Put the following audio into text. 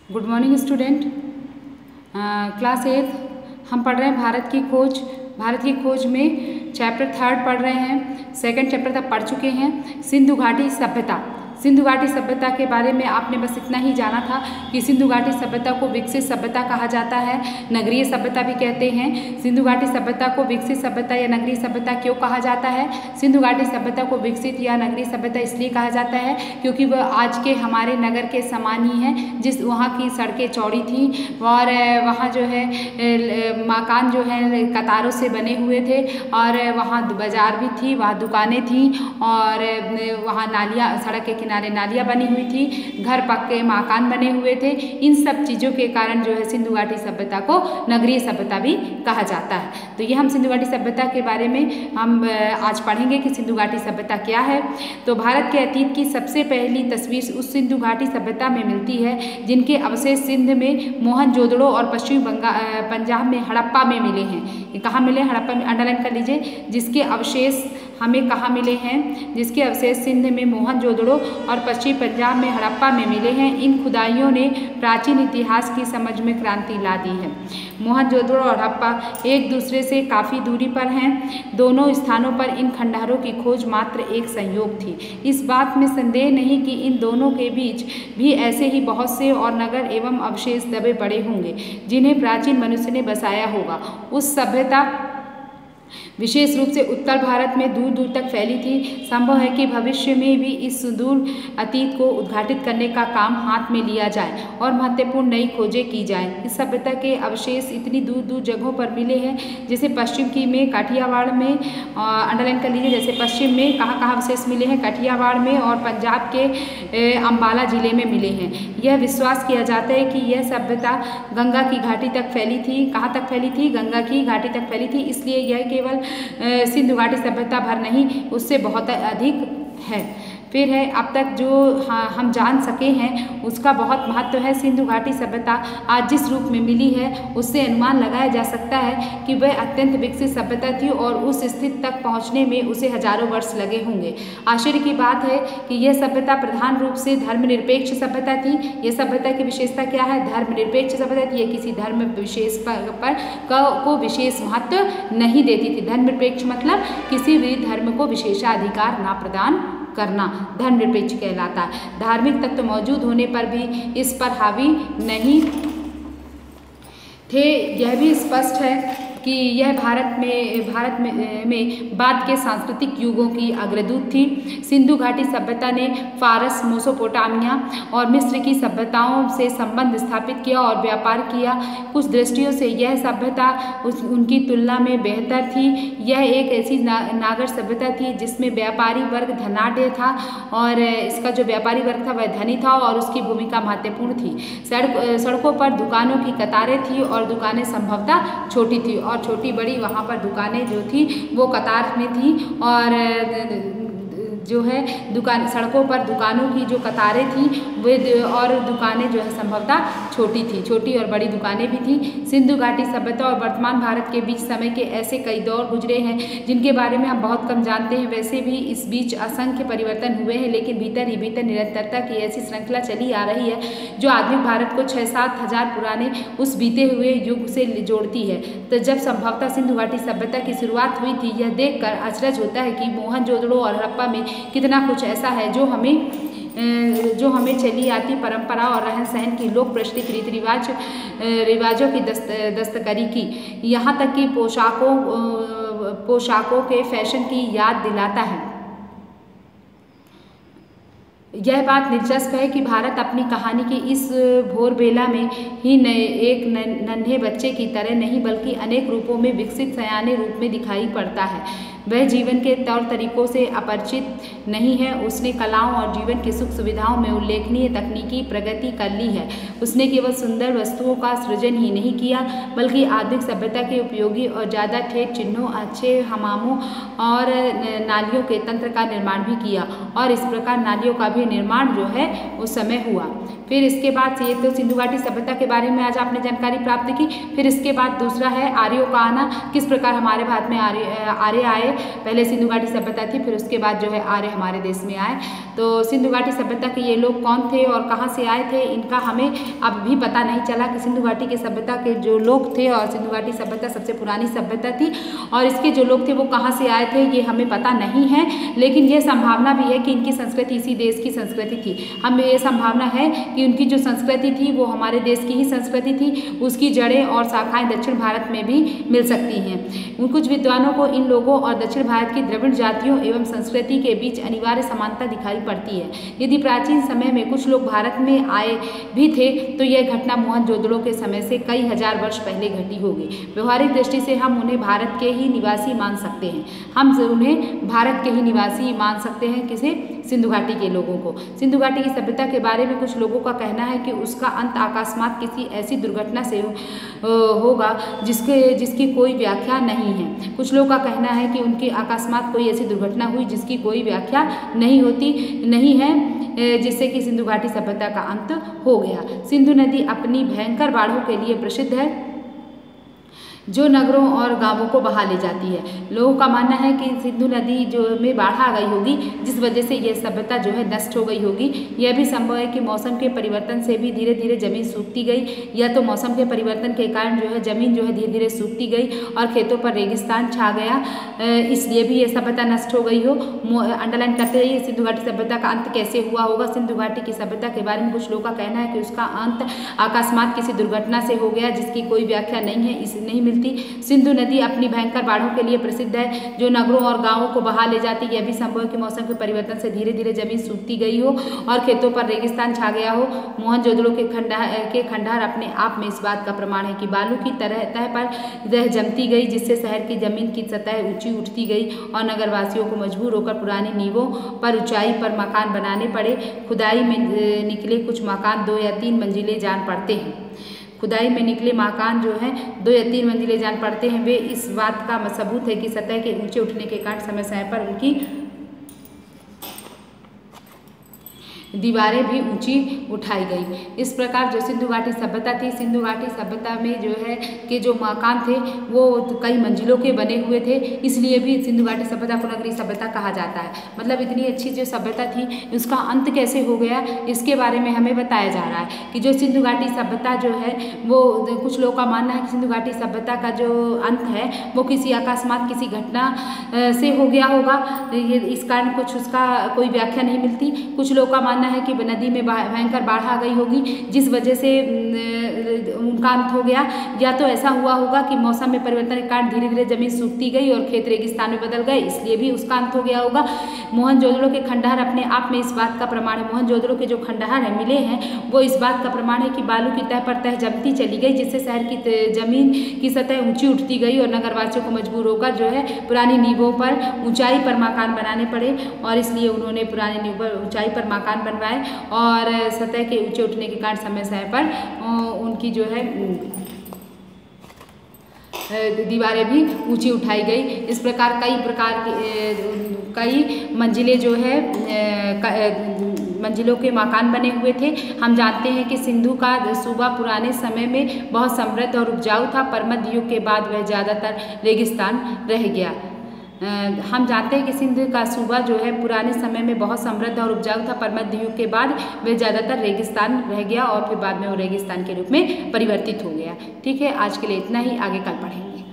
Good morning student. Class 8 हम पढ़ रहे हैं भारत की खोज। भारत की खोज में चैप्टर 3 पढ़ रहे हैं। सेकंड चैप्टर तक पढ़ चुके हैं। सिंधु घाटी सभ्यता। सिंधु घाटी सभ्यता के बारे में आपने बस इतना ही जाना था कि सिंधु घाटी सभ्यता को विकसित सभ्यता कहा जाता है, नगरीय सभ्यता भी कहते हैं। सिंधु घाटी सभ्यता को विकसित सभ्यता या नगरीय सभ्यता क्यों कहा जाता है? सिंधु घाटी सभ्यता को विकसित या नगरीय सभ्यता इसलिए कहा जाता है क्योंकि वह आज के हमारे नगर के समान ही है। जिस वहाँ की सड़कें चौड़ी थी और वहाँ जो है मकान जो है कतारों से बने हुए थे और वहाँ बाजार भी थी, वहाँ दुकानें थी और वहाँ नालियाँ, सड़क के किनारे नालियाँ बनी हुई थी, घर पक्के मकान बने हुए थे। इन सब चीज़ों के कारण जो है सिंधु घाटी सभ्यता को नगरीय सभ्यता भी कहा जाता है। तो ये हम सिंधु घाटी सभ्यता के बारे में हम आज पढ़ेंगे कि सिंधु घाटी सभ्यता क्या है। तो भारत के अतीत की सबसे पहली तस्वीर उस सिंधु घाटी सभ्यता में मिलती है जिनके अवशेष सिंध में मोहनजोदड़ो और पश्चिमी पंजाब में हड़प्पा में मिले हैं। ये कहाँ मिले? हड़प्पा में। अंडरलाइन कर लीजिए। जिसके अवशेष हमें कहाँ मिले हैं? जिसके अवशेष सिंध में मोहनजोदड़ो और पश्चिमी पंजाब में हड़प्पा में मिले हैं। इन खुदाइयों ने प्राचीन इतिहास की समझ में क्रांति ला दी है। मोहनजोदड़ो और हड़प्पा एक दूसरे से काफ़ी दूरी पर हैं। दोनों स्थानों पर इन खंडहरों की खोज मात्र एक संयोग थी। इस बात में संदेह नहीं कि इन दोनों के बीच भी ऐसे ही बहुत से और नगर एवं अवशेष दबे पड़े होंगे जिन्हें प्राचीन मनुष्य ने बसाया होगा। उस सभ्यता विशेष रूप से उत्तर भारत में दूर दूर तक फैली थी। संभव है कि भविष्य में भी इस सुदूर अतीत को उद्घाटित करने का काम हाथ में लिया जाए और महत्वपूर्ण नई खोजें की जाए। इस सभ्यता के अवशेष इतनी दूर दूर जगहों पर मिले हैं, जैसे पश्चिम की में काठियावाड़ में, अंडरलाइन कर लीजिए, जैसे पश्चिम में कहाँ कहाँ अवशेष मिले हैं? काठियावाड़ में और पंजाब के अम्बाला जिले में मिले हैं। यह विश्वास किया जाता है कि यह सभ्यता गंगा की घाटी तक फैली थी। कहाँ तक फैली थी? गंगा की घाटी तक फैली थी। इसलिए यह केवल सिंधु घाटी सभ्यता भर नहीं, उससे बहुत अधिक है। फिर है अब तक जो हम जान सके हैं उसका बहुत महत्व है। सिंधु घाटी सभ्यता आज जिस रूप में मिली है उससे अनुमान लगाया जा सकता है कि वह अत्यंत विकसित सभ्यता थी और उस स्थिति तक पहुंचने में उसे हजारों वर्ष लगे होंगे। आश्चर्य की बात है कि यह सभ्यता प्रधान रूप से धर्मनिरपेक्ष सभ्यता थी। यह सभ्यता की विशेषता क्या है? धर्मनिरपेक्ष सभ्यता थी। यह किसी धर्म विशेष को विशेष महत्व नहीं देती थी। धर्मनिरपेक्ष मतलब किसी भी धर्म को विशेषाधिकार ना प्रदान करना धर्मनिरपेक्ष कहलाता है। धार्मिक तत्व मौजूद होने पर भी इस पर हावी नहीं थे। यह भी स्पष्ट है कि यह भारत में बाद के सांस्कृतिक युगों की अग्रदूत थी। सिंधु घाटी सभ्यता ने फारस, मेसोपोटामिया और मिस्र की सभ्यताओं से संबंध स्थापित किया और व्यापार किया। कुछ दृष्टियों से यह सभ्यता उनकी तुलना में बेहतर थी। यह एक ऐसी नागर सभ्यता थी जिसमें व्यापारी वर्ग धनाढ्य था और इसका जो व्यापारी वर्ग था वह धनी था और उसकी भूमिका महत्वपूर्ण थी। सड़कों पर दुकानों की कतारें थी और दुकानें संभवतः छोटी थी और छोटी बड़ी वहाँ पर दुकानें जो थी वो कतार में थी और जो है दुकान सड़कों पर दुकानों की जो कतारें थी वे और दुकानें जो है संभवतः छोटी थी। छोटी और बड़ी दुकानें भी थी। सिंधु घाटी सभ्यता और वर्तमान भारत के बीच समय के ऐसे कई दौर गुजरे हैं जिनके बारे में हम बहुत कम जानते हैं। वैसे भी इस बीच असंख्य परिवर्तन हुए हैं, लेकिन भीतर ही भीतर निरंतरता की ऐसी श्रृंखला चली आ रही है जो आधुनिक भारत को 6-7 हजार पुराने उस बीते हुए युग से जोड़ती है। तो जब संभवतः सिंधु घाटी सभ्यता की शुरुआत हुई थी, यह देखकर अचरज होता है कि मोहनजोदड़ो और हड़प्पा में कितना कुछ ऐसा है जो हमें चली आती परंपरा और रहन सहन की लोक प्रचलित रीति रिवाजों की दस्तकारी की, यहाँ तक कि पोशाकों के फैशन की याद दिलाता है। यह बात दिलचस्प है कि भारत अपनी कहानी की इस भोरबेला में ही एक नन्हे बच्चे की तरह नहीं बल्कि अनेक रूपों में विकसित सयाने रूप में दिखाई पड़ता है। वह जीवन के तौर तरीकों से अपरिचित नहीं है। उसने कलाओं और जीवन की सुख सुविधाओं में उल्लेखनीय तकनीकी प्रगति कर ली है। उसने केवल सुंदर वस्तुओं का सृजन ही नहीं किया बल्कि आधुनिक सभ्यता के उपयोगी और ज़्यादा ठेठ चिन्हों, अच्छे हमामों और नालियों के तंत्र का निर्माण भी किया और इस प्रकार नालियों का भी निर्माण जो है उस समय हुआ। फिर इसके बाद से ये तो सिंधु घाटी सभ्यता के बारे में आज आपने जानकारी प्राप्त की। फिर इसके बाद दूसरा है आर्यों का आना, किस प्रकार हमारे भारत में आर्य आए। पहले सिंधु घाटी सभ्यता थी, फिर उसके बाद जो है आर्य हमारे देश में आए। तो सिंधु घाटी सभ्यता के ये लोग कौन थे और कहाँ से आए थे, इनका हमें अब भी पता नहीं चला कि सिंधु घाटी की सभ्यता के जो लोग थे, और सिंधु घाटी सभ्यता सबसे पुरानी सभ्यता थी, और इसके जो लोग थे वो कहाँ से आए थे ये हमें पता नहीं है। लेकिन ये संभावना भी है कि इनकी संस्कृति इसी देश की संस्कृति थी। हमें ये संभावना है कि उनकी जो संस्कृति थी वो हमारे देश की ही संस्कृति थी, उसकी जड़ें और शाखाएं दक्षिण भारत में भी मिल सकती हैं। कुछ विद्वानों को इन लोगों और दक्षिण भारत की द्रविड़ जातियों एवं संस्कृति के बीच अनिवार्य समानता दिखाई पड़ती है। यदि प्राचीन समय में कुछ लोग भारत में आए भी थे तो यह घटना मोहनजोदड़ो के समय से कई हजार वर्ष पहले घटी होगी। व्यवहारिक दृष्टि से हम उन्हें भारत के ही निवासी मान सकते हैं। हम उन्हें भारत के ही निवासी मान सकते हैं, किसे, सिंधु घाटी के लोगों को। सिंधु घाटी की सभ्यता के बारे में कुछ लोगों का कहना है कि उसका अंत अकस्मात किसी ऐसी दुर्घटना से होगा जिसकी कोई व्याख्या नहीं है। कुछ लोगों का कहना है कि उनकी अकस्मात कोई ऐसी दुर्घटना हुई जिसकी कोई व्याख्या नहीं है, जिससे कि सिंधु घाटी सभ्यता का अंत हो गया। सिंधु नदी अपनी भयंकर बाढ़ों के लिए प्रसिद्ध है, जो नगरों और गांवों को बहा ले जाती है। लोगों का मानना है कि सिंधु नदी जो में बाढ़ आ गई होगी, जिस वजह से यह सभ्यता जो है नष्ट हो गई होगी। यह भी संभव है कि मौसम के परिवर्तन से भी धीरे धीरे जमीन सूखती गई, या तो मौसम के परिवर्तन के कारण जो है जमीन जो है धीरे धीरे सूखती गई और खेतों पर रेगिस्तान छा गया, इसलिए भी यह सभ्यता नष्ट हो गई हो। अंडरलाइन करते रहिए, सिंधु घाटी सभ्यता का अंत कैसे हुआ होगा। सिंधु घाटी की सभ्यता के बारे में कुछ लोगों का कहना है कि उसका अंत अकस्मात किसी दुर्घटना से हो गया, जिसकी कोई व्याख्या नहीं है, इसे नहीं मिलती। सिंधु नदी अपनी भयंकर बाढ़ों के लिए प्रसिद्ध है, जो नगरों और गांवों को बहा ले जाती। यह भी संभव है कि मौसम के परिवर्तन से धीरे धीरे जमीन सूखती गई हो और खेतों पर रेगिस्तान छा गया हो। मोहनजोदड़ो के खंडहर अपने आप में इस बात का प्रमाण है कि बालू की तह पर रह जमती गई, जिससे शहर की जमीन की सतह ऊंची उठती गई और नगरवासियों को मजबूर होकर पुरानी नींवों पर ऊंचाई पर मकान बनाने पड़े। खुदाई में निकले कुछ मकान 2 या 3 मंजिले जान पड़ते हैं। खुदाई में निकले मकान जो हैं 2 या 3 मंजिले जान पड़ते हैं। वे इस बात का सबूत है कि सतह के ऊंचे उठने के कारण समय समय पर उनकी दीवारें भी ऊंची उठाई गई। इस प्रकार जो सिंधु घाटी सभ्यता थी, सिंधु घाटी सभ्यता में जो है कि जो मकान थे वो कई मंजिलों के बने हुए थे, इसलिए भी सिंधु घाटी सभ्यता को नगरीय सभ्यता कहा जाता है। मतलब इतनी अच्छी जो सभ्यता थी, उसका अंत कैसे हो गया इसके बारे में हमें बताया जा रहा है कि जो सिंधु घाटी सभ्यता जो है वो, कुछ लोगों का मानना है कि सिंधु घाटी सभ्यता का जो अंत है वो किसी अकस्मात किसी घटना से हो गया होगा। इस कारण कुछ उसका कोई व्याख्या नहीं मिलती। कुछ लोगों का मानना है कि नदी में भयंकर बाढ़ आ गई होगी, जिस वजह से उनका अंत हो गया, या तो ऐसा हुआ होगा कि मौसम में परिवर्तन के कारण धीरे धीरे जमीन सूखती गई और खेत रेगिस्तान में बदल गए, इसलिए भी उसका अंत हो गया होगा। मोहनजोदड़ो के खंडहर अपने आप में इस बात का प्रमाण है। मोहनजोदड़ो के जो खंडहर है मिले हैं वो इस बात का प्रमाण है कि बालू की तह पर तह जमती चली गई, जिससे शहर की जमीन की सतह ऊंची उठती गई और नगरवासियों को मजबूर होकर जो है पुरानी नींवों पर ऊंचाई पर मकान बनाने पड़े, और इसलिए उन्होंने पुरानी नींव पर ऊंचाई पर मकान बनवाए और सतह के ऊंचे उठने के कारण समय समय पर उनकी जो है दीवारें भी ऊंची उठाई गई। इस प्रकार कई मंजिलें जो है मंजिलों के मकान बने हुए थे। हम जानते हैं कि सिंधु का सूबा पुराने समय में बहुत समृद्ध और उपजाऊ था, पर मध्य युग के बाद वह ज़्यादातर रेगिस्तान रह गया। हम जानते हैं कि सिंधु का सूबा जो है पुराने समय में बहुत समृद्ध और उपजाऊ था, पर मध्य युग के बाद वह ज़्यादातर रेगिस्तान रह गया और फिर बाद में वो रेगिस्तान के रूप में परिवर्तित हो गया। ठीक है, आज के लिए इतना ही, आगे कल पढ़ेंगे।